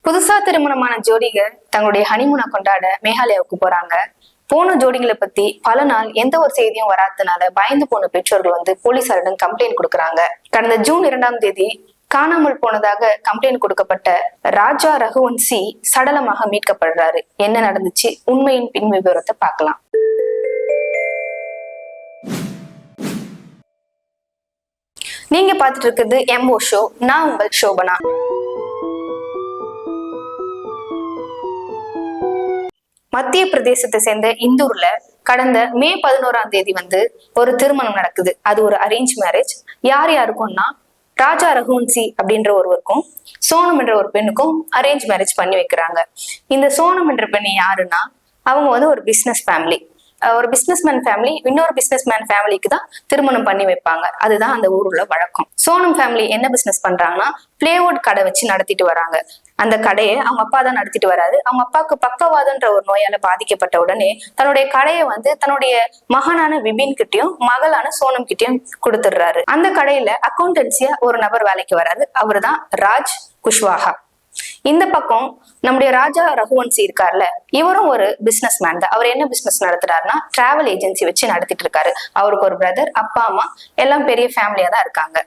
புதுசா திருமணமான ஜோடிகள் தங்களுடைய ஹனிமூனை கொண்டாட மேகாலயாவுக்கு போறாங்க. போன ஜோடிகளை பத்தி பல நாள் எந்த ஒரு செய்தியும் வராதனால பயந்து போன பெற்றோர்கள் போலீசாரிடம் கம்ப்ளைண்ட் கொடுக்கறாங்க. கடந்த ஜூன் 2ஆம் தேதி காணாமல் போனதாக கம்ப்ளைண்ட் கொடுக்கப்பட்ட ராஜா ரகுவன்சி சடலமாக மீட்கப்படுறாரு. என்ன நடந்துச்சு, உண்மையின் பின் விவரத்தை பார்க்கலாம். நீங்க பார்த்துட்டு இருக்கிறது எம்ஓ ஷோ. நான் உங்கள் சோபனா. மத்திய பிரதேசத்தை சேர்ந்த இந்தூர்ல கடந்த மே 11ஆம் தேதி ஒரு திருமணம் நடக்குது. அது ஒரு அரேஞ்ச் மேரேஜ். யார் யாருக்கும்னா ராஜா ரகுவன்சி அப்படின்ற ஒருவருக்கும் சோனம் என்ற ஒரு பெண்ணுக்கும் அரேஞ்ச் மேரேஜ் பண்ணி வைக்கிறாங்க. இந்த சோனம் என்ற பெண் யாருன்னா அவங்க ஒரு பிசினஸ் ஃபேமிலி. ஒரு பிசினஸ்மேன் ஃபேமிலி இன்னொரு பிசினஸ்மேன் ஃபேமிலிக்கு தான் திருமணம் பண்ணி வைப்பாங்க. அதுதான் அந்த ஊருல வழக்கம். சோனம் ஃபேமிலி என்ன பிசினஸ் பண்றாங்கன்னா பிளேவுட் கடை வச்சு நடத்திட்டு வராங்க. அந்த கடையை அவங்க அப்பா தான் நடத்திட்டு வராரு. அவங்க அப்பாவுக்கு பக்கவாதன்ற ஒரு நோயால பாதிக்கப்பட்ட உடனே தன்னுடைய கடையை தன்னுடைய மகனான விபின் கிட்டையும் மகளான சோனம் கிட்டையும் கொடுத்துடுறாரு. அந்த கடையில அக்கௌண்டன்சியா ஒரு நபர் வேலைக்கு வராரு. அவரு தான் ராஜ் குஷ்வாஹா. இந்த பக்கம் நம்முடைய ராஜா ரகுவன்சி இருக்காருல்ல, இவரும் ஒரு பிசினஸ் மேன் தான். அவர் என்ன பிசினஸ் நடத்துறாருன்னா டிராவல் ஏஜென்சி வச்சு நடத்திட்டு இருக்காரு. அவருக்கு ஒரு பிரதர், அப்பா அம்மா எல்லாம் பெரிய ஃபேமிலியா தான் இருக்காங்க.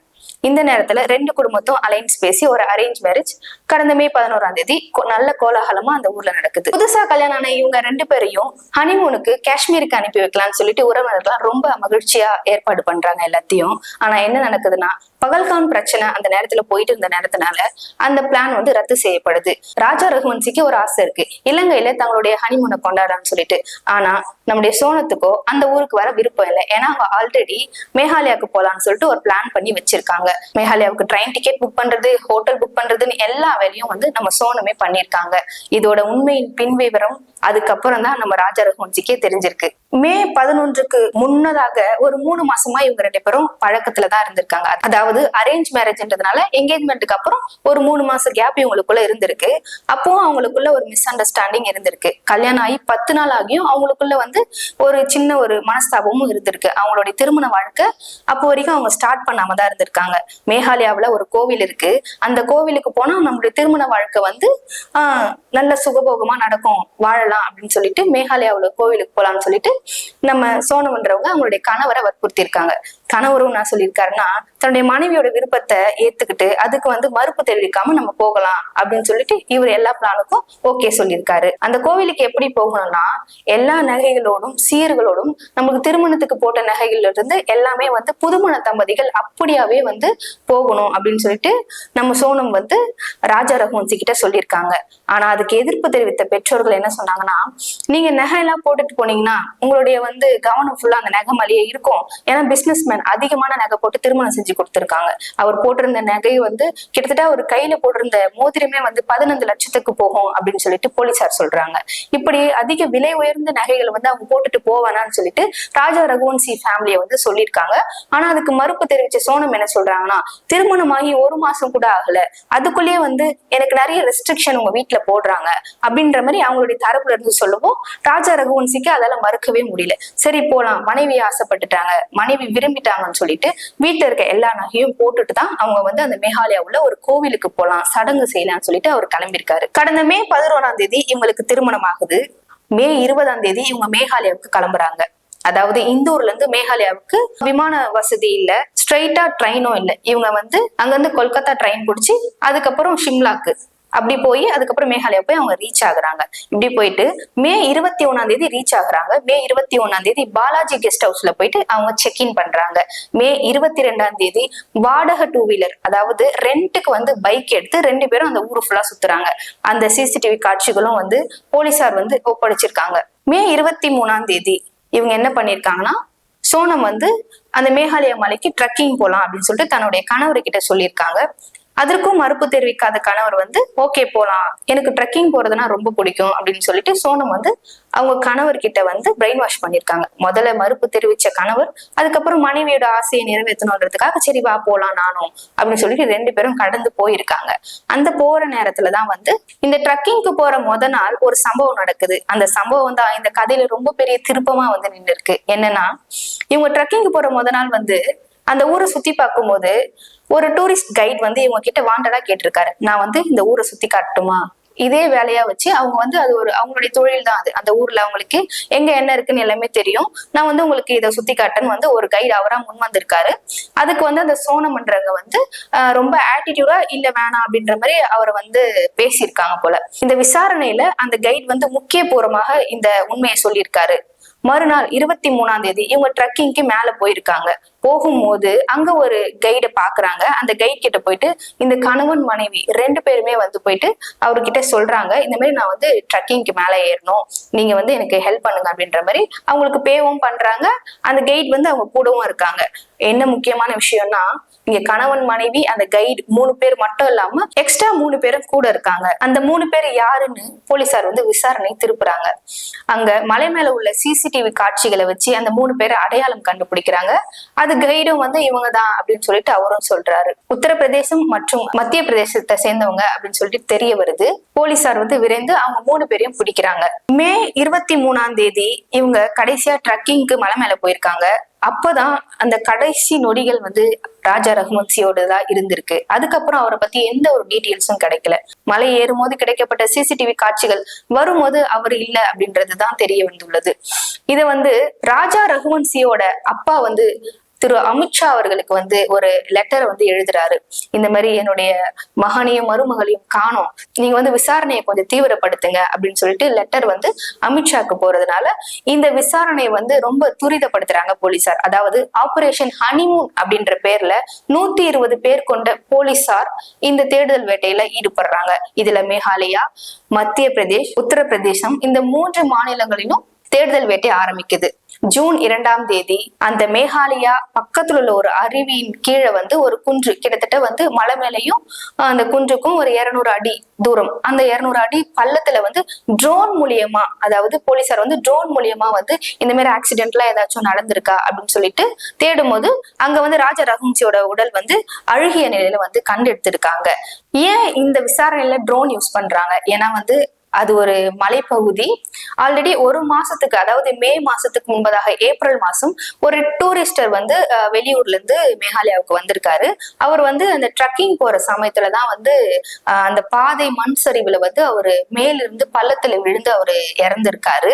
இந்த நேரத்துல ரெண்டு குடும்பத்தும் அலைன்ஸ் பேசி ஒரு அரேஞ்ச் மேரேஜ் கடந்த மே 11ஆம் தேதி நல்ல கோலாகலமா அந்த ஊர்ல நடக்குது. புதுசா கல்யாணம் ஆன இவங்க ரெண்டு பேரையும் ஹனிமூனுக்கு காஷ்மீருக்கு அனுப்பி வைக்கலாம்னு சொல்லிட்டு உறவினர்கள் ரொம்ப மகிழ்ச்சியா ஏற்பாடு பண்றாங்க எல்லாத்தையும். ஆனா என்ன நடக்குதுன்னா பகல்கான் பிரச்சனை அந்த நேரத்துல போயிட்டு இருந்த நேரத்தினால அந்த பிளான் ரத்து செய்யப்படுது. ராஜா ரகுவன்சிக்கு ஒரு ஆசை இருக்கு, இலங்கையில தங்களுடைய ஹனிமூனை கொண்டாடான்னு சொல்லிட்டு. ஆனா நம்முடைய சோனத்துக்கோ அந்த ஊருக்கு வர விருப்பம் இல்லை. ஏன்னா அவங்க ஆல்ரெடி மேகாலயாவுக்கு போலான்னு சொல்லிட்டு ஒரு பிளான் பண்ணி வச்சிருக்காங்க. மேகாலயாவுக்கு ட்ரெயின் டிக்கெட் புக் பண்றது, ஹோட்டல் புக் பண்றதுன்னு எல்லா வேலையும் நம்ம சோனமே பண்ணிருக்காங்க. இதோட உண்மையின் பின் விவரம் அதுக்கப்புறம் தான் நம்ம ராஜா ரகுவன்சிக்கே தெரிஞ்சிருக்கு. மே 11க்கு முன்னதாக ஒரு 3 மாசமா இவங்க ரெண்டு பேரும் பழக்கத்துலதான் இருந்திருக்காங்க. அதாவது அரேஞ்ச் மேரேஜ்ன்றதுனால என்கேஜ்மெண்ட்டுக்கு அப்புறம் ஒரு 3 மாசம் கேப் இவங்களுக்குள்ள இருந்திருக்கு. அப்போ அவங்களுக்குள்ள ஒரு மிஸ் அண்டர்ஸ்டாண்டிங் இருந்திருக்கு. கல்யாணம் ஆகி 10 நாள் ஆகியும் அவங்களுக்குள்ள ஒரு சின்ன ஒரு மனஸ்தாபமும் இருந்திருக்கு. அவங்களுடைய திருமண வாழ்க்கை அப்போ வரைக்கும் அவங்க ஸ்டார்ட் பண்ணாம தான் இருந்திருக்காங்க. மேகாலயாவுல ஒரு கோவில் இருக்கு. அந்த கோவிலுக்கு போனா நம்மளுடைய திருமண வாழ்க்கை நல்ல சுகபோகமா நடக்கும், வாழலாம் அப்படின்னு சொல்லிட்டு மேகாலயாவுல கோவிலுக்கு போலாம்னு சொல்லிட்டு நம்ம சோனம்ன்றவங்க அவங்களுடைய கணவரை வற்புறுத்தி இருக்காங்க. கணவரும் நான் சொல்லியிருக்காருன்னா தன்னுடைய மனைவியோட விருப்பத்தை ஏத்துக்கிட்டு அதுக்கு மறுப்பு தெரிவிக்காம நம்ம போகலாம் அப்படின்னு சொல்லிட்டு இவர் எல்லா பிளானுக்கும் ஓகே சொல்லியிருக்காரு. அந்த கோவிலுக்கு எப்படி போகணும்னா எல்லா நகைகளோடும் சீர்களோடும் நமக்கு திருமணத்துக்கு போட்ட நகைகள்ல இருந்து எல்லாமே புதுமண தம்பதிகள் அப்படியாவே போகணும் அப்படின்னு சொல்லிட்டு நம்ம சோனம் ராஜா ரகுவன்சி கிட்ட சொல்லியிருக்காங்க. ஆனா அதுக்கு எதிர்ப்பு தெரிவித்த பெற்றோர்கள் என்ன சொன்னாங்கன்னா, நீங்க நகை எல்லாம் போட்டுட்டு போனீங்கன்னா உங்களுடைய கவனம் ஃபுல்லா அந்த நகை மேலேயே இருக்கும். ஏன்னா பிசினஸ் மேன் அதிகமான நகை போட்டு திருமணம் செஞ்சு கொடுத்திருக்காங்க. அவர் போட்டிருந்த நகை கிட்டத்தட்ட ஒரு கையில போட்டிருந்த மோதிரமே 15 லட்சத்துக்கு போகும் அப்படின்னு சொல்லிட்டு போலீசார் சொல்றாங்க. இப்படி அதிக விலை உயர்ந்த நகைகள் அவங்க போட்டுட்டு போவானான்னு சொல்லிட்டு ராஜா ரகுவன்சி ஃபேமிலியை சொல்லியிருக்காங்க. ஆனா அதுக்கு மறுப்பு தெரிவிச்ச சோனம் என்ன சொல்றாங்கன்னா, திருமணமாகி 1 மாசம் கூட ஆகல, அதுக்குள்ளேயே எனக்கு நிறைய ரெஸ்ட்ரிக்ஷன் உங்க வீட்டுல போடுறாங்க அப்படின்ற மாதிரி அவங்களுடைய தரப்புல இருந்து சொல்லவும் ராஜா ரகுவன்சிக்கு அதெல்லாம் மறுக்கவே முடியல. சரி போலாம், மனைவி ஆசைப்பட்டுட்டாங்க, மனைவி விரும்பிட்டாங்கன்னு சொல்லிட்டு வீட்டுல இருக்க எல்லா நகையும் போட்டுட்டு தான் அவங்க அந்த மேகாலயாவுல ஒரு கோவிலுக்கு போலாம், சடங்கு செய்யலாம்னு சொல்லிட்டு அவர் கிளம்பியிருக்காரு. கடந்த மே 11ஆம் தேதி இவங்களுக்கு திருமணம் ஆகுது. மே 20ஆம் தேதி இவங்க மேகாலயாவுக்கு கிளம்புறாங்க. அதாவது இந்தூர்ல இருந்து மேகாலயாவுக்கு விமான வசதி இல்ல, ஸ்ட்ரெயிட்டா ட்ரெயினும் இல்ல. இவங்க அங்கிருந்து கொல்கத்தா ட்ரெயின் பிடிச்சி அதுக்கப்புறம் ஷிம்லாக்கு அப்படி போய் அதுக்கப்புறம் மேகாலயா போய் அவங்க ரீச் ஆகுறாங்க. இப்படி போயிட்டு மே 21ஆம் தேதி ரீச் ஆகுறாங்க. மே 21ஆம் தேதி பாலாஜி கெஸ்ட் ஹவுஸ்ல போயிட்டு அவங்க செக்இன் பண்றாங்க. மே 22ஆம் தேதி வாடகை 2 வீலர் அதாவது ரெண்ட்டுக்கு பைக் எடுத்து 2 பேரும் அந்த ஊரு ஃபுல்லா சுத்துறாங்க. அந்த சிசிடிவி காட்சிகளும் போலீசார் ஒப்படைச்சிருக்காங்க. மே 23ஆம் தேதி இவங்க என்ன பண்ணிருக்காங்கன்னா சோனம் அந்த மேகாலயா மலைக்கு ட்ரக்கிங் போலாம் அப்படின்னு சொல்லிட்டு தன்னுடைய கணவர்கிட்ட சொல்லியிருக்காங்க. அதற்கும் மறுப்பு தெரிவிக்காத கணவர் ஓகே போலாம், எனக்கு ட்ரெக்கிங் போறதுன்னா ரொம்ப பிடிக்கும் அப்படின்னு சொல்லிட்டு சோனம் அவங்க கணவர்கிட்ட பிரெயின் வாஷ் பண்ணிருக்காங்க. முதல்ல மறுப்பு தெரிவிச்ச கணவர் அதுக்கப்புறம் மனைவியோட ஆசையை நிறைவேற்றணுன்றதுக்காக சரி வா போலாம் நானும் அப்படின்னு சொல்லிட்டு 2 பேரும் கடந்து போயிருக்காங்க. அந்த போற நேரத்துலதான் இந்த ட்ரக்கிங்க்கு போற நாள் ஒரு சம்பவம் நடக்குது. அந்த சம்பவம் தான் இந்த கதையில ரொம்ப பெரிய திருப்பமா நின்று இருக்கு. என்னன்னா இவங்க ட்ரக்கிங்க்கு போற நாள் அந்த ஊரை சுத்தி பார்க்கும்போது ஒரு டூரிஸ்ட் கைட் இவங்க கிட்ட வாண்டடா கேட்டிருக்காரு, நான் இந்த ஊரை சுத்தி காட்டுமா, இதே வேலையா வச்சு அவங்க வந்து அது ஒரு அவங்களுடைய தொழில் தான். அது அந்த ஊர்ல அவங்களுக்கு எங்க என்ன இருக்குன்னு எல்லாமே தெரியும். நான் வந்து உங்களுக்கு இதை சுத்தி காட்டுன்னு வந்து ஒரு கைடு அவரா முன் வந்திருக்காரு. அதுக்கு வந்து அந்த சோனம்ன்றவங்க வந்து ரொம்ப ஆட்டிடியூடா இல்ல வேணாம் அப்படின்ற மாதிரி அவரை வந்து பேசியிருக்காங்க போல. இந்த விசாரணையில அந்த கைடு வந்து முக்கியபூர்வமாக இந்த உண்மையை சொல்லியிருக்காரு. மறுநாள் 23ஆம் தேதி இவங்க ட்ரக்கிங்க்கு மேல போயிருக்காங்க. போகும்போது அங்க ஒரு கைட பாக்குறாங்க. அந்த கைட் கிட்ட போயிட்டு இந்த கணவன் மனைவி 2 பேருமே வந்து போயிட்டு அவர்கிட்ட சொல்றாங்க, இந்த மாதிரி நான் வந்து ட்ரக்கிங்க்கு மேல ஏறணும், நீங்க வந்து எனக்கு ஹெல்ப் பண்ணுங்க அப்படின்ற மாதிரி அவங்களுக்கு பேவும் பண்றாங்க. அந்த கைட் வந்து அவங்க கூடவும் இருக்காங்க. என்ன முக்கியமான விஷயம்னா, இங்க கணவன் மனைவி அந்த கைடு 3 பேர் மட்டும் இல்லாம எக்ஸ்ட்ரா 3 பேரும் கூட இருக்காங்க. அந்த 3 பேர் யாருன்னு போலீசார் வந்து விசாரணை திருப்புறாங்க. அங்க மலை மேல உள்ள சிசிடிவி காட்சிகளை வச்சு அந்த 3 பேரை அடையாளம் கண்டுபிடிக்கிறாங்க. அது கைடும் வந்து இவங்க தான் அப்படின்னு சொல்லிட்டு அவரும் சொல்றாரு. உத்தரப்பிரதேசம் மற்றும் மத்திய பிரதேசத்தை சேர்ந்தவங்க அப்படின்னு சொல்லிட்டு தெரிய வருது. போலீசார் வந்து விரைந்து அவங்க 3 பேரையும் பிடிக்கிறாங்க. மே 23ஆம் தேதி இவங்க கடைசியா ட்ரக்கிங்க்கு மலை மேல போயிருக்காங்க. அப்பதான் அந்த கடைசி நொடிகள் வந்து ராஜா ரகுவன்சியோடதான் இருந்திருக்கு. அதுக்கப்புறம் அவரை பத்தி எந்த ஒரு டீட்டெயில்ஸும் கிடைக்கல. மலை ஏறும் போது கிடைக்கப்பட்ட சிசிடிவி காட்சிகள் வரும்போது அவர் இல்ல அப்படின்றதுதான் தெரிய வந்துள்ளது. இத வந்து ராஜா ரகுவன்சியோட அப்பா வந்து திரு அமித்ஷா அவர்களுக்கு வந்து ஒரு லெட்டர் வந்து எழுதுறாரு. இந்த மாதிரி என்னுடைய மகனையும் மருமகளையும் காணோம், நீங்க வந்து விசாரணையை கொஞ்சம் தீவிரப்படுத்துங்க அப்படின்னு சொல்லிட்டு லெட்டர் வந்து அமித்ஷாக்கு போறதுனால இந்த விசாரணையை வந்து ரொம்ப துரிதப்படுத்துறாங்க போலீசார். அதாவது ஆபரேஷன் ஹனிமூன் அப்படின்ற பேர்ல 120 பேர் கொண்ட போலீசார் இந்த தேடுதல் வேட்டையில ஈடுபடுறாங்க. இதுல மேகாலயா, மத்திய பிரதேஷ், உத்தரப்பிரதேசம் இந்த 3 மாநிலங்களிலும் தேடுதல் வேட்டை ஆரம்பிக்குது. ஜூன் 2ஆம் தேதி அந்த மேகாலயா பக்கத்துல உள்ள ஒரு அருவியின் கீழே வந்து ஒரு குன்று, கிட்டத்தட்ட வந்து மலை மேலையும் அந்த குன்றுக்கும் ஒரு 200 அடி தூரம், அந்த 200 அடி பள்ளத்துல வந்து ட்ரோன் மூலியமா, அதாவது போலீசார் வந்து ட்ரோன் மூலியமா வந்து இந்த மாதிரி ஆக்சிடென்ட்லாம் ஏதாச்சும் நடந்திருக்கா அப்படின்னு சொல்லிட்டு தேடும் போது அங்க வந்து ராஜா ரகுவன்சியோட உடல் வந்து அழுகிய நிலையில வந்து கண்டெடுத்திருக்காங்க. ஏன் இந்த விசாரணையில ட்ரோன் யூஸ் பண்றாங்க? ஏன்னா வந்து அது ஒரு மலைப்பகுதி. ஆல்ரெடி ஒரு மாசத்துக்கு, அதாவது மே மாசத்துக்கு முன்பதாக ஏப்ரல் மாசம் ஒரு டூரிஸ்டர் வந்து வெளியூர்ல இருந்து மேகாலயாவுக்கு வந்திருக்காரு. அவர் வந்து அந்த ட்ரக்கிங் போற சமயத்துலதான் வந்து அந்த பாதை மண் சரிவுல வந்து அவரு மேலிருந்து பள்ளத்துல விழுந்து அவரு இறந்திருக்காரு.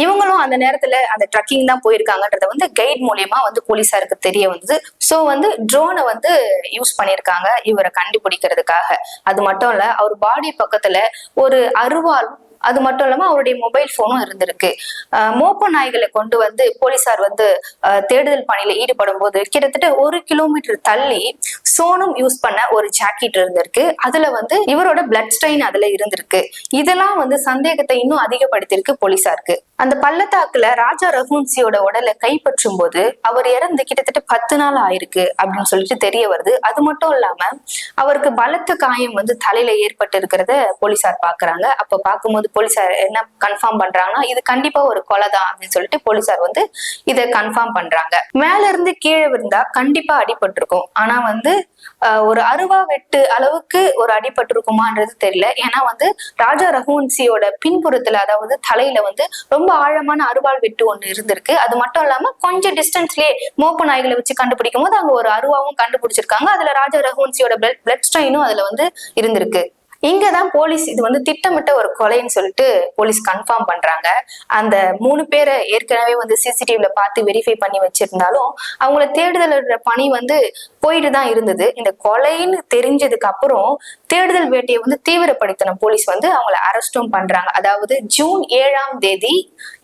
இவங்களும் அந்த நேரத்துல அந்த ட்ரக்கிங் தான் போயிருக்காங்கன்றத வந்து கைட் மூலியமா வந்து போலீசாருக்கு தெரிய வந்தது. சோ வந்து ட்ரோனை வந்து யூஸ் பண்ணிருக்காங்க இவரை கண்டுபிடிக்கிறதுக்காக. அது மட்டும் இல்ல, அவர் பாடி பக்கத்துல ஒரு அருவா, அது மட்டும் இல்லாம அவருடைய மொபைல் போனும் இருந்திருக்கு. மோப்ப நாய்களை கொண்டு வந்து போலீசார் வந்து தேடுதல் பணியில ஈடுபடும் போது கிட்டத்தட்ட 1 கிலோமீட்டர் தள்ளி சோனம் யூஸ் பண்ண ஒரு ஜாக்கெட் இருந்திருக்கு. அதுல வந்து இவரோட பிளட் ஸ்ட்ரெயின் அதுல இருந்திருக்கு. இதெல்லாம் வந்து சந்தேகத்தை இன்னும் அதிகப்படுத்திருக்கு போலீசாருக்கு. அந்த பள்ளத்தாக்குல ராஜா ரகுவன்சியோட உடலை கைப்பற்றும் போது அவர் இறந்து கிட்டத்தட்ட 10 நாள் ஆயிருக்கு அப்படின்னு சொல்லிட்டு தெரிய வருது. அது மட்டும் இல்லாம அவருக்கு பலத்த காயம் வந்து தலையில ஏற்பட்டு இருக்கிறத போலீசார் பாக்குறாங்க. அப்ப பார்க்கும்போது போலீசார் என்ன கன்ஃபார்ம் பண்றாங்கன்னா, இது கண்டிப்பா ஒரு கொலை தான் அப்படின்னு சொல்லிட்டு போலீசார் வந்து இதை கன்ஃபார்ம் பண்றாங்க. மேல இருந்து கீழே விழுந்தா கண்டிப்பா அடிபட்டிருக்கும். ஆனா வந்து ஒரு அருவா வெட்டு அளவுக்கு ஒரு அடிபட்டிருக்குமான்றது தெரியல. ஏன்னா வந்து ராஜா ரகுவன்சியோட பின்புறத்துல, அதாவது தலையில வந்து ரொம்ப ஆழமான அருவாள் வெட்டு ஒண்ணு இருந்திருக்கு. அது மட்டும் இல்லாம கொஞ்சம் டிஸ்டன்ஸ்லயே மோப்ப நாய்களை வச்சு கண்டுபிடிக்கும் போது அங்க ஒரு அருவாவும் கண்டுபிடிச்சிருக்காங்க. அதுல ராஜா ரகுவன்சியோட பிளட் ஸ்ட்ரெயினும் அதுல வந்து இருந்திருக்கு. இங்கதான் போலீஸ் இது வந்து திட்டமிட்ட ஒரு கொலைன்னு சொல்லிட்டு போலீஸ் கன்ஃபார்ம் பண்றாங்க. அந்த 3 பேரை ஏற்கனவே வந்து சிசிடிவில பார்த்து வெரிஃபை பண்ணி வச்சிருந்தாலும் அவங்கள தேடுதல் பணி வந்து போயிட்டு தான் இருந்தது. இந்த கொலைன்னு தெரிஞ்சதுக்கு அப்புறம் தேடுதல் வேட்டையை வந்து தீவிரப்படுத்தின போலீஸ் வந்து அவங்கள அரெஸ்டும் பண்றாங்க. அதாவது ஜூன் 7ஆம் தேதி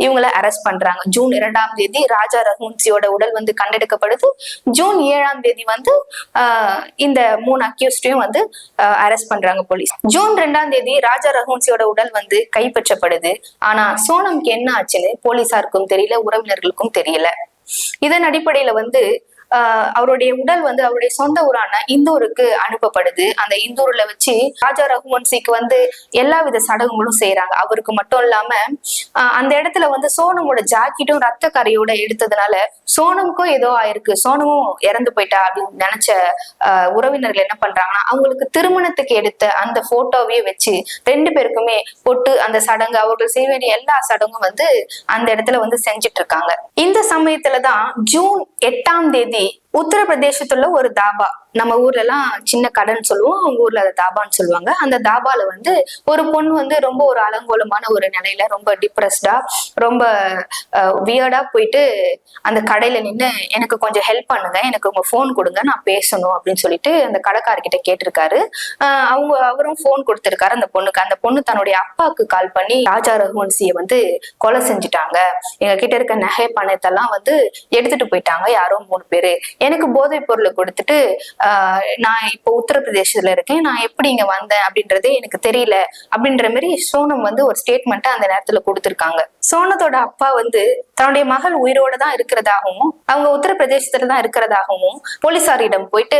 இவங்களை அரெஸ்ட் பண்றாங்க. ஜூன் 2ஆம் தேதி ராஜா ரகுவன்சியோட உடல் வந்து கண்டெடுக்கப்படுது. ஜூன் 7ஆம் தேதி வந்து இந்த 3 அக்யூஸ்டையும் வந்து அரெஸ்ட் பண்றாங்க போலீஸ். ஜூன் 2ஆம் தேதி ராஜா ரகுவன்சியோட உடல் வந்து கைப்பற்றப்படுது. ஆனா சோனம்க்கு என்ன ஆச்சுன்னு போலீசாருக்கும் தெரியல, உறவினர்களுக்கும் தெரியல. இதன் அடிப்படையில வந்து அவருடைய உடல் வந்து அவருடைய சொந்த ஊரான இந்தூருக்கு அனுப்பப்படுது. அந்த இந்தூர்ல வச்சு ராஜா ரகுவன்சிக்கு வந்து எல்லா வித சடங்குகளும் செய்யறாங்க. அவருக்கு மட்டும் இல்லாம அந்த இடத்துல வந்து சோனமோட ஜாக்கெட்டும் ரத்த கரையோட எடுத்ததுனால சோனமுக்கும் ஏதோ ஆயிருக்கு, சோனமும் இறந்து போயிட்டா அப்படின்னு நினைச்ச உறவினர்கள் என்ன பண்றாங்கன்னா, அவங்களுக்கு திருமணத்துக்கு எடுத்த அந்த போட்டோவையே வச்சு 2 பேருக்குமே பொட்டு அந்த சடங்கு, அவர்கள் செய்ய வேண்டிய எல்லா சடங்கும் வந்து அந்த இடத்துல வந்து செஞ்சுட்டு இருக்காங்க. இந்த சமயத்துலதான் ஜூன் 8ஆம் தேதி உத்தரப்பிரதேசத்துல ஒரு தாபா, நம்ம ஊர்ல எல்லாம் சின்ன கடைன்னு சொல்லுவோம், அவங்க ஊர்ல அதை தாபான்னு சொல்லுவாங்க. அந்த தாபால வந்து ஒரு பொண்ணு வந்து ரொம்ப ஒரு அலங்கோலமான ஒரு நிலையில, ரொம்ப டிப்ரெஸ்டா, ரொம்ப வியர்டா போயிட்டு அந்த கடையில நின்று எனக்கு கொஞ்சம் ஹெல்ப் பண்ணுங்க, எனக்கு உங்க போன் கொடுங்க, நான் பேசணும் அப்படின்னு சொல்லிட்டு அந்த கடைக்காரர்கிட்ட கேட்டிருக்காரு. அவரும் போன் கொடுத்திருக்காரு அந்த பொண்ணுக்கு. அந்த பொண்ணு தன்னுடைய அப்பாவுக்கு கால் பண்ணி ராஜா ரகுவன்சியை வந்து கொலை செஞ்சுட்டாங்க, எங்க கிட்ட இருக்க நகை பணத்தெல்லாம் வந்து எடுத்துட்டு போயிட்டாங்க யாரோ 3 பேரு, எனக்கு போதைப் பொருளை கொடுத்துட்டு நான் இப்போ உத்தரப்பிரதேசத்துல இருக்கேன், நான் எப்படி இங்க வந்தேன் அப்படின்றது எனக்கு தெரியல அப்படின்ற மாதிரி சோனம் வந்து ஒரு ஸ்டேட்மெண்ட் அந்த நேரத்துல கொடுத்திருக்காங்க. சோனத்தோட அப்பா வந்து தன்னுடைய மகள் உயிரோட தான் இருக்கிறதாகவும் அவங்க உத்தரப்பிரதேசத்துல தான் இருக்கிறதாகவும் போலீசாரிடம் போயிட்டு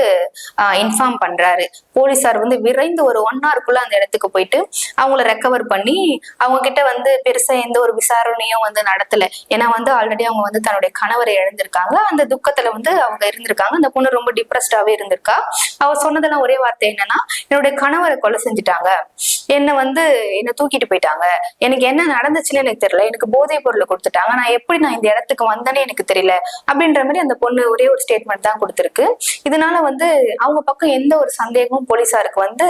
இன்ஃபார்ம் பண்றாரு. போலீசார் வந்து விரைந்து ஒரு 1 hourக்குள்ள அந்த இடத்துக்கு போயிட்டு அவங்கள ரெக்கவர் பண்ணி அவங்க கிட்ட வந்து பெருசா எந்த ஒரு விசாரணையும் வந்து நடத்தல. ஏன்னா வந்து ஆல்ரெடி அவங்க வந்து தன்னுடைய கணவரை இழந்திருக்காங்க, அந்த துக்கத்துல வந்து அவங்க இருந்திருக்காங்க. அந்த பொண்ணு ரொம்ப டிப்ரெஸ்டாவே இருந்திருக்கா. அவ சொன்னதெல்லாம் ஒரே வார்த்தை என்னன்னா, என்னுடைய கணவரை கொலை செஞ்சுட்டாங்க, என்ன தூக்கிட்டு போயிட்டாங்க, எனக்கு என்ன நடந்துச்சுன்னு எனக்கு தெரியல, எனக்கு போதைப் பொருளை கொடுத்துட்டாங்க, நான் இந்த இடத்துக்கு வந்தேனே எனக்கு தெரியல அப்படின்ற மாதிரி அந்த பொண்ணு ஒரே ஒரு ஸ்டேட்மெண்ட் தான் கொடுத்திருக்கு. இதனால வந்து அவங்க பக்கம் எந்த ஒரு சந்தேகமும் போலீசாருக்கு வந்து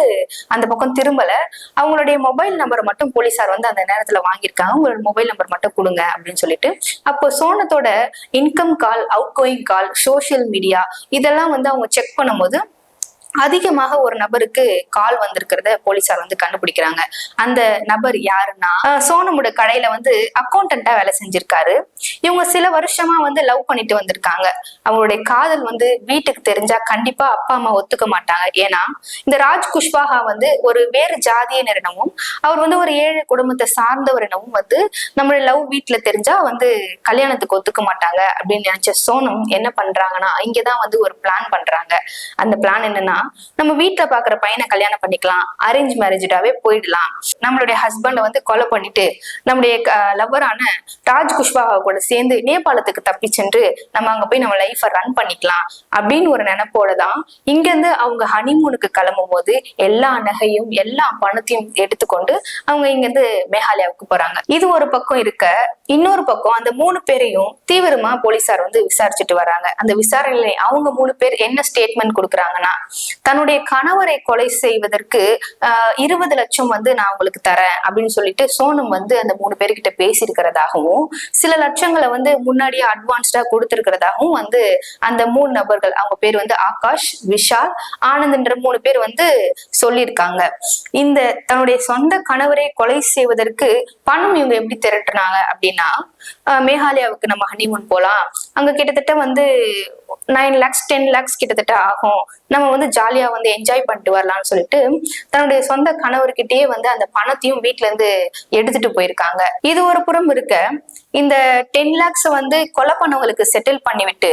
அந்த பக்கம் திரும்பல. அவங்களுடைய மொபைல் நம்பரை மட்டும் போலீசார் வந்து அந்த நேரத்துல வாங்கியிருக்காங்க, உங்களோட மொபைல் நம்பர் மட்டும் கொடுங்க அப்படின்னு சொல்லிட்டு. அப்போ சோனத்தோட இன்கம் கால், அவுட் கோயிங் கால், சோசியல் மீடியா இதெல்லாம் வந்து அவங்க செக் பண்ணும்போது அதிகமாக ஒரு நபருக்கு கால் வந்திருக்கிறத போலீசார் வந்து கண்டுபிடிக்கிறாங்க. அந்த நபர் யாருன்னா, சோனமோட கடையில வந்து அக்கௌண்டன்டா வேலை செஞ்சிருக்காரு. இவங்க சில வருஷமா வந்து லவ் பண்ணிட்டு வந்திருக்காங்க. அவங்களுடைய காதல் வந்து வீட்டுக்கு தெரிஞ்சா கண்டிப்பா அப்பா அம்மா ஒத்துக்க மாட்டாங்க. ஏன்னா இந்த ராஜ் குஷ்வாஹா வந்து ஒரு வேறு ஜாதியினரிடமும் அவர் வந்து ஒரு ஏழை குடும்பத்தை சார்ந்தவரிடமும் வந்து நம்மளுடைய லவ் வீட்டுல தெரிஞ்சா வந்து கல்யாணத்துக்கு ஒத்துக்க மாட்டாங்க அப்படின்னு நினைச்ச சோனம் என்ன பண்றாங்கன்னா, இங்கதான் வந்து ஒரு பிளான் பண்றாங்க. அந்த பிளான் என்னன்னா, நம்ம வீட்டுல பாக்குற பையனை கல்யாணம் பண்ணிக்கலாம், அரேஞ்ச் மேரேஜாவே போயிடலாம், நம்மளுடைய ஹஸ்பண்ட வந்து கொலை பண்ணிட்டு நம்முடைய லவ்வரான ராஜ் குஷ்வாஹா கூட சேர்ந்து நேபாளத்துக்கு தப்பி சென்று நம்ம அங்க போய் நம்ம லைஃபை ரன் பண்ணிக்கலாம் அப்படின்னு ஒரு நினைப்போட தான் இங்க இருந்து அவங்க ஹனிமூனுக்கு கிளம்பும் போது எல்லா நகையும் எல்லா பணத்தையும் எடுத்துக்கொண்டு அவங்க இங்க இருந்து மேகாலயாவுக்கு போறாங்க. இது ஒரு பக்கம் இருக்க, இன்னொரு பக்கம் அந்த 3 பேரையும் தீவிரமா போலீசார் வந்து விசாரிச்சுட்டு வராங்க. அந்த விசாரணையில அவங்க 3 பேர் என்ன ஸ்டேட்மெண்ட் கொடுக்குறாங்கன்னா, தன்னுடைய கணவரை கொலை செய்வதற்கு 20 லட்சம் வந்து நான் உங்களுக்கு தரேன் அப்படின்னு சொல்லிட்டு சோனம் வந்து அந்த 3 பேர்கிட்ட பேசியிருக்கிறதாகவும், சில லட்சங்களை வந்து முன்னாடியே அட்வான்ஸ்டா கொடுத்திருக்கிறதாகவும் வந்து அந்த 3 நபர்கள், அவங்க பேர் வந்து ஆகாஷ், விஷால், ஆனந்த்ன்ற 3 பேர் வந்து சொல்லியிருக்காங்க. இந்த தன்னுடைய சொந்த கணவரை கொலை செய்வதற்கு பணம் இவங்க எப்படி திரட்டுனாங்க அப்படின்னா, மேகாலயாவுக்கு நம்ம ஹனிமூன் போலாம், அங்க கிட்டத்தட்ட வந்து 9 lakhs 10 lakhs கிட்டத்தட்ட ஆகும், நம்ம வந்து ஜாலியா வந்து என்ஜாய் பண்ணிட்டு வரலாம்னு சொல்லிட்டு தன்னுடைய சொந்த கணவர்கிட்டயே வந்து அந்த பணத்தையும் வீட்டுல இருந்து எடுத்துட்டு போயிருக்காங்க. இது ஒரு புறம் இருக்க, இந்த 10 lakhs வந்து கொலை பண்ணவங்களுக்கு செட்டில் பண்ணிவிட்டு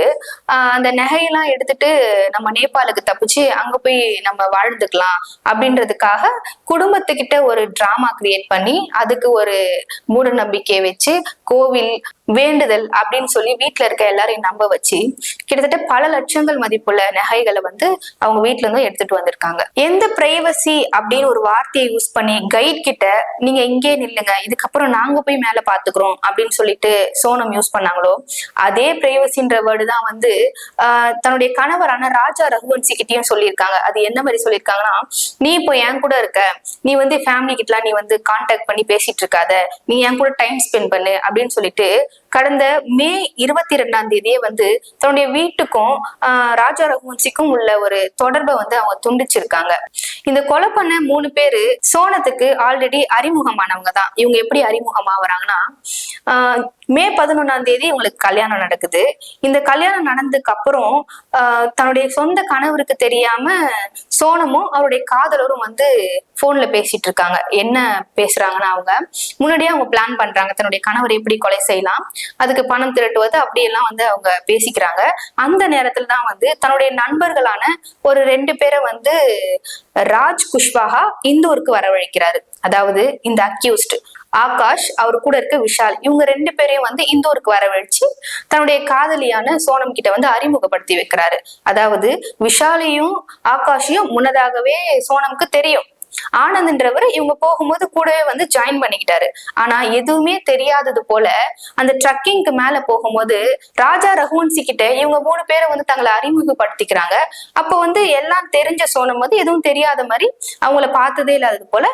அந்த நகையெல்லாம் எடுத்துட்டு நம்ம நேபாளுக்கு தப்பிச்சு அங்க போய் நம்ம வாழ்ந்துக்கலாம் அப்படின்றதுக்காக குடும்பத்துக்கிட்ட ஒரு டிராமா கிரியேட் பண்ணி அதுக்கு ஒரு மூட நம்பிக்கையை வச்சு கோவில் வேண்டுதல் அப்படின்னு சொல்லி வீட்டுல இருக்க எல்லாரையும் நம்ப வச்சு கிட்டத்தட்ட பல லட்சங்கள் மதிப்புள்ள நகைகளை வந்து அவங்க வீட்டுல இருந்தும் எடுத்துட்டு வந்திருக்காங்க. எந்த பிரைவசி அப்படின்னு ஒரு வார்த்தையை யூஸ் பண்ணி கைட் கிட்ட நீங்க இங்கே நில்லுங்க, இதுக்கப்புறம் நாங்க போய் மேல பாத்துக்கிறோம் அப்படின்னு சொல்லிட்டு சோனம் யூஸ் பண்ணாங்களோ, அதே பிரைவசின்ற வேர்டு தான் வந்து தன்னுடைய கணவரான ராஜா ரகுவன்சி கிட்டயும் சொல்லியிருக்காங்க. அது என்ன மாதிரி சொல்லியிருக்காங்கன்னா, நீ இப்போ என் கூட இருக்க, நீ வந்து ஃபேமிலி கிட்டலாம் நீ வந்து கான்டாக்ட் பண்ணி பேசிட்டு இருக்காத, நீ என் கூட டைம் ஸ்பெண்ட் பண்ணு அப்படின்னு சொல்லிட்டு கடந்த மே 22 வந்து தன்னுடைய வீட்டுக்கும் ராஜா ரகுவன்சிக்கும் உள்ள ஒரு தொடர்பை வந்து அவங்க துண்டிச்சிருக்காங்க. இந்த கொலை பண்ண 3 பேரு சோனத்துக்கு ஆல்ரெடி அறிமுகமானவங்க தான். இவங்க எப்படி அறிமுகமாகறாங்கன்னா, மே 11 இவங்களுக்கு கல்யாணம் நடக்குது. இந்த கல்யாணம் நடந்ததுக்கு அப்புறம் தன்னுடைய சொந்த கணவருக்கு தெரியாம சோனமும் அவருடைய காதலரும் வந்து போன்ல பேசிட்டு இருக்காங்க. என்ன பேசுறாங்கன்னா, அவங்க முன்னாடியே அவங்க பிளான் பண்றாங்க தன்னுடைய கணவரை எப்படி கொலை செய்யலாம், அதுக்கு பணம் திரட்டுவது அப்படியெல்லாம் வந்து அவங்க பேசிக்கிறாங்க. அந்த நேரத்துல தான் வந்து தன்னுடைய நண்பர்களான ஒரு 2 பேரை வந்து ராஜ் குஷ்வாஹா இந்தூருக்கு வரவழைக்கிறாரு. அதாவது இந்த அக்யூஸ்ட் ஆகாஷ், அவர் கூட இருக்க விஷால், இவங்க 2 பேரையும் வந்து இந்தூருக்கு வரவழைச்சு தன்னுடைய காதலியான சோனம் கிட்ட வந்து அறிமுகப்படுத்தி வைக்கிறாரு. அதாவது விஷாலையும் ஆகாஷையும் முன்னதாகவே சோனம்க்கு தெரியும். ஆனந்த்ன்றவர் இவங்க போகும்போது கூடவே வந்து ஜாயின் பண்ணிக்கிட்டாரு. ஆனா எதுவுமே தெரியாதது போல அந்த ட்ரக்கிங்க்கு மேல போகும்போது ராஜா ரகுவன்சி கிட்ட இவங்க 3 பேரை வந்து தங்களை அறிமுகப்படுத்திக்கிறாங்க. அப்ப வந்து எல்லாம் தெரிஞ்ச சோனம் வந்து எதுவும் தெரியாத மாதிரி அவங்கள பார்த்ததே இல்லாதது போல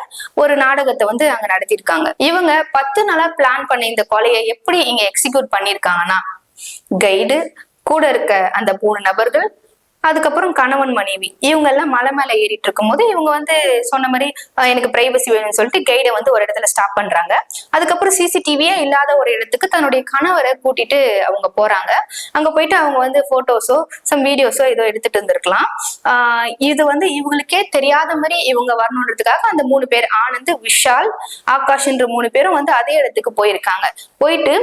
ஒரு நாடகத்தை வந்து அங்க நடத்திருக்காங்க. இவங்க 10 நாளா பிளான் பண்ண இந்த கொலையை எப்படி இங்க எக்ஸிக்யூட் பண்ணிருக்காங்கன்னா, கைடு கூட இருக்க அந்த 3 நபர்கள், அதுக்கப்புறம் கணவன் மனைவி, இவங்க எல்லாம் மலை மேல ஏறிட்டு இருக்கும் போது இவங்க வந்து சொன்ன மாதிரி எனக்கு பிரைவசி வேணும்னு சொல்லிட்டு கைடை வந்து ஒரு இடத்துல ஸ்டாப் பண்றாங்க. அதுக்கப்புறம் சிசிடிவியே இல்லாத ஒரு இடத்துக்கு தன்னுடைய கணவரை கூட்டிட்டு அவங்க போறாங்க. அங்க போயிட்டு அவங்க வந்து போட்டோஸோ வீடியோஸோ ஏதோ எடுத்துட்டு இருந்திருக்கலாம். இது வந்து இவங்களுக்கே தெரியாத மாதிரி இவங்க வரணுன்றதுக்காக அந்த 3 பேர் ஆனந்த், விஷால், ஆகாஷ் என்ற 3 பேரும் வந்து அதே இடத்துக்கு போயிருக்காங்க. போயிட்டு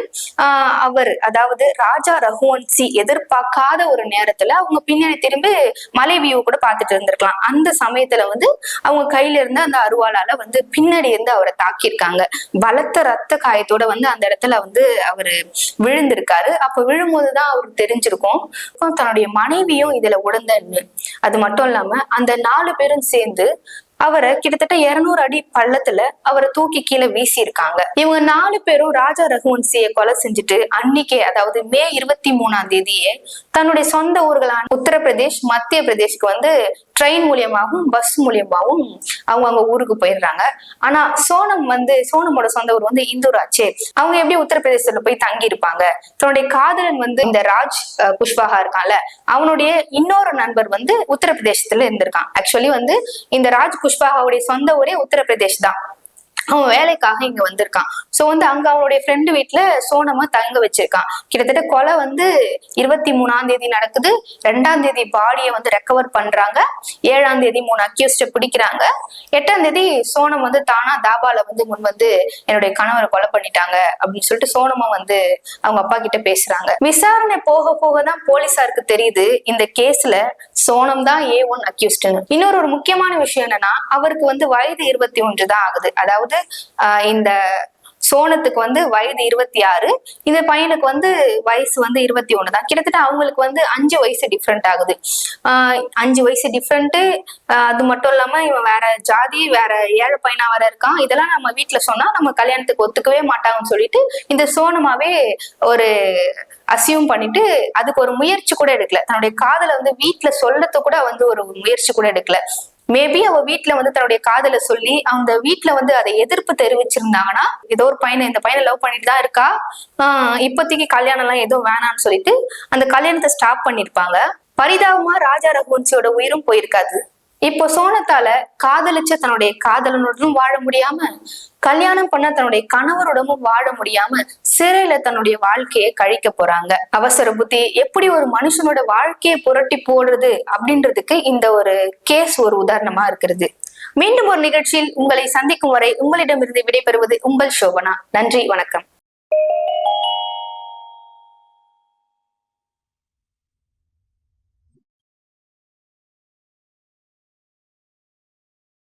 அவர் அதாவது ராஜா ரகுவன்சி எதிர்பார்க்காத ஒரு நேரத்துல அவங்க பின்னாடி திரும்பி மலை வியூ கூட பாத்துட்டு இருந்திருக்கலாம். அந்த சமயத்துல வந்து அவங்க கையில இருந்த அந்த அருவாளால வந்து பின்னாடி இருந்து அவரை தாக்கியிருக்காங்க. பலத்த ரத்த காயத்தோட வந்து அந்த இடத்துல வந்து அவரு விழுந்திருக்காரு. அப்ப விழும்போதுதான் அவருக்கு தெரிஞ்சிருக்கும் தன்னுடைய மனைவியும் இதுல உடந்தன்னு. அது மட்டும் இல்லாம அந்த 4 பேரும் சேர்ந்து அவரை கிட்டத்தட்ட 200 அடி பள்ளத்துல அவரை தூக்கி கீழே வீசி இருக்காங்க. இவங்க 4 பேரும் ராஜா ரகுவன்சியை கொலை செஞ்சுட்டு அன்னைக்கே, அதாவது மே 23ஆம் தேதியே தன்னுடைய சொந்த ஊர்களான உத்தரப்பிரதேஷ், மத்திய பிரதேஷ்க்கு வந்து ட்ரெயின் மூலியமாகவும் பஸ் மூலியமாகவும் அவங்க அங்க ஊருக்கு போயிடுறாங்க. ஆனா சோனமோட சொந்த ஊர் வந்து இந்தூர் ஆச்சே. அவங்க எப்படி உத்தரப்பிரதேசத்துல போய் தங்கி இருப்பாங்க? தன்னுடைய காதலன் வந்து இந்த ராஜ் குஷ்வாஹா இருக்கான்ல, அவனுடைய இன்னொரு நண்பர் வந்து உத்தரப்பிரதேசத்துல இருந்திருக்கான். ஆக்சுவலி வந்து இந்த ராஜ் குஷ்வாஹாவுடைய சொந்த ஊரே உத்தரப்பிரதேஷ் தான். அவன் வேலைக்காக இங்க வந்திருக்கான். சோ வந்து அங்க அவனுடைய ஃப்ரெண்டு வீட்டுல சோனமா தங்க வச்சிருக்கான். கிட்டத்தட்ட கொலை வந்து 23ஆம் தேதி நடக்குது. 2ஆம் தேதி பாடியை வந்து ரெக்கவர் பண்றாங்க. 7ஆம் தேதி 3 அக்யூஸ்ட பிடிக்கிறாங்க. 8ஆம் தேதி சோனம் வந்து தானா தாபால வந்து முன் வந்து என்னுடைய கணவரை கொலை பண்ணிட்டாங்க அப்படின்னு சொல்லிட்டு சோனமா வந்து அவங்க அப்பா கிட்ட பேசுறாங்க. விசாரணை போக போகதான் போலீசாருக்கு தெரியுது இந்த கேஸ்ல சோனம் தான் A1 அக்யூஸ்ட்னு. இன்னொரு முக்கியமான விஷயம் என்னன்னா, அவருக்கு வந்து வயது 21 தான் ஆகுது. அதாவது இந்த சோனத்துக்கு வந்து வயது 26, இந்த பையனுக்கு வந்து வயசு வந்து 21 தான். கிட்டத்தட்ட அவங்களுக்கு வந்து 5 வயசு டிஃப்ரெண்ட் ஆகுது. 5 வயசு டிஃப்ரெண்ட். அது மட்டும் இல்லாம இவன் வேற ஜாதி, வேற ஏழை பையனா வேற இருக்கான். இதெல்லாம் நம்ம வீட்டுல சொன்னா நம்ம கல்யாணத்துக்கு ஒத்துக்கவே மாட்டாங்கன்னு சொல்லிட்டு இந்த சோனமாவே ஒரு அசியூம் பண்ணிட்டு அதுக்கு ஒரு முயற்சி கூட எடுக்கல. தன்னுடைய காதலை வந்து வீட்டுல சொல்லறது கூட வந்து ஒரு முயற்சி கூட எடுக்கல. மேபி அவ வீட்டுல வந்து தன்னுடைய காதலை சொல்லி அந்த வீட்டுல வந்து அதை எதிர்ப்பு தெரிவிச்சிருந்தாங்கன்னா, ஏதோ ஒரு பையனை இந்த பையனை லவ் பண்ணிட்டு தான் இருக்கா, இப்போதைக்கு கல்யாணம் எல்லாம் எதுவும் வேணாம்னு சொல்லிட்டு அந்த கல்யாணத்தை ஸ்டாப் பண்ணிருப்பாங்க. பரிதாபமா ராஜா ரகுவன்சியோட உயிரும் போயிருக்காது. இப்போ சோனத்தால காதலிச்ச தன்னுடைய காதலனுடனும் வாழ முடியாம, கல்யாணம் பண்ண தன்னுடைய கணவருடனும் வாழ முடியாம சிறையில தன்னுடைய வாழ்க்கையை கழிக்க போறாங்க. அவசர புத்தி எப்படி ஒரு மனுஷனோட வாழ்க்கையை புரட்டி போடுறது அப்படின்றதுக்கு இந்த ஒரு கேஸ் ஒரு உதாரணமா இருக்கிறது. மீண்டும் ஒரு நிகழ்ச்சியில் உங்களை சந்திக்கும் வரை உங்களிடமிருந்து விடைபெறுவது உங்கள் சோபனா. நன்றி, வணக்கம்.